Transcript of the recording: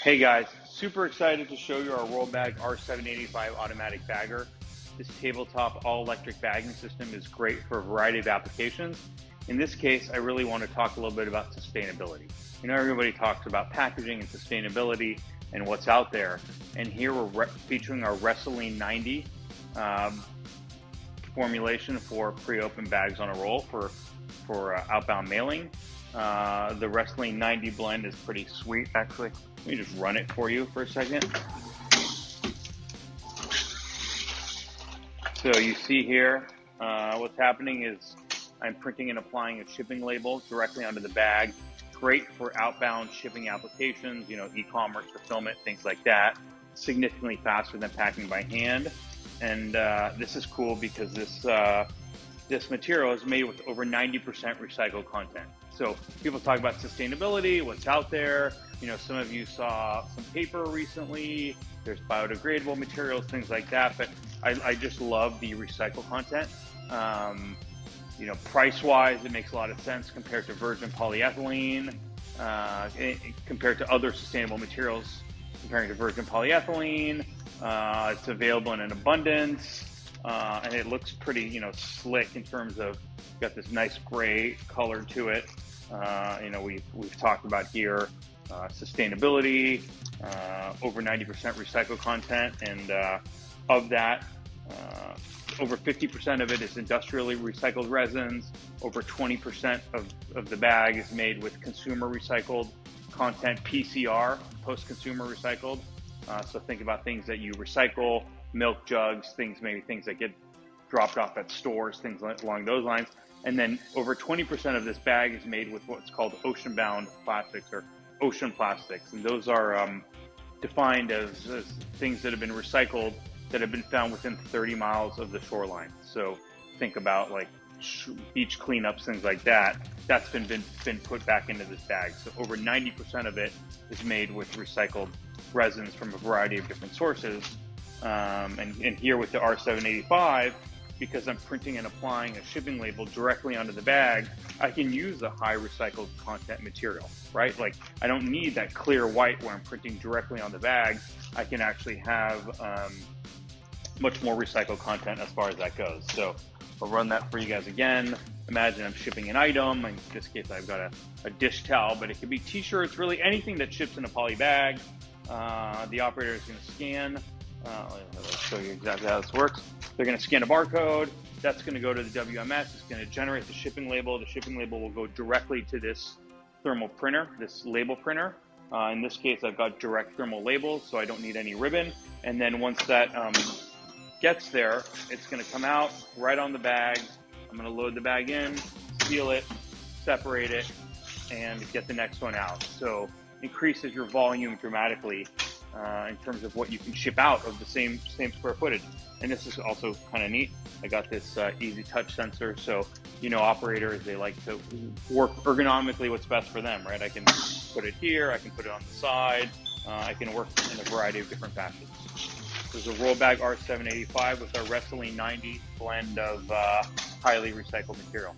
Hey guys, super excited to show you our Rollbag R785 automatic bagger. This tabletop all-electric bagging system is great for a variety of applications. In this case, I really want to talk a little bit about sustainability. You know, everybody talks about packaging and sustainability and what's out there. And here we're featuring our Recylene 90 formulation for pre-open bags on a roll for outbound mailing. The Recylene 90 blend is pretty sweet, actually. Let me just run it for you for a second. So you see here, what's happening is I'm printing and applying a shipping label directly onto the bag. Great for outbound shipping applications, you know, e-commerce, fulfillment, things like that. Significantly faster than packing by hand. And this is cool because this material is made with over 90% recycled content. So people talk about sustainability, what's out there. You know, some of you saw some paper recently. There's biodegradable materials, things like that. But I just love the recycled content. You know, price-wise, it makes a lot of sense compared to virgin polyethylene, compared to other sustainable materials. Comparing to virgin polyethylene, it's available in an abundance. And it looks pretty, you know, slick in terms of got this nice gray color to it. You know, we've talked about here sustainability, over 90% recycled content, and of that, over 50% of it is industrially recycled resins. Over 20% of the bag is made with consumer recycled content, PCR, post-consumer recycled. So think about things that you recycle, milk jugs, maybe things that get dropped off at stores, things along those lines. And then over 20% of this bag is made with what's called ocean-bound plastics or ocean plastics. And those are defined as things that have been recycled that have been found within 30 miles of the shoreline. So think about like beach cleanups, things like that. That's been put back into this bag. So over 90% of it is made with recycled resins from a variety of different sources. And here with the R785, because I'm printing and applying a shipping label directly onto the bag, I can use a high recycled content material, right? Like I don't need that clear white where I'm printing directly on the bag. I can actually have much more recycled content as far as that goes. So I'll run that for you guys again. Imagine I'm shipping an item. In this case, I've got a dish towel, but it could be t-shirts, really anything that ships in a poly bag. The operator is going to scan. Let's show you exactly how this works. They're going to scan a barcode. That's going to go to the WMS. It's going to generate the shipping label. The shipping label will go directly to this thermal printer, this label printer. In this case, I've got direct thermal labels, so I don't need any ribbon. And then once that gets there, it's going to come out right on the bag. I'm going to load the bag in, seal it, separate it, and get the next one out. So increases your volume dramatically in terms of what you can ship out of the same square footage. And this is also kind of neat. I got this easy touch sensor, so you know, operators, they like to work ergonomically what's best for them, right? I can put it here, I can put it on the side, I can work in a variety of different fashions. This is a Rollbag R785 with our Recylene 90 blend of highly recycled material.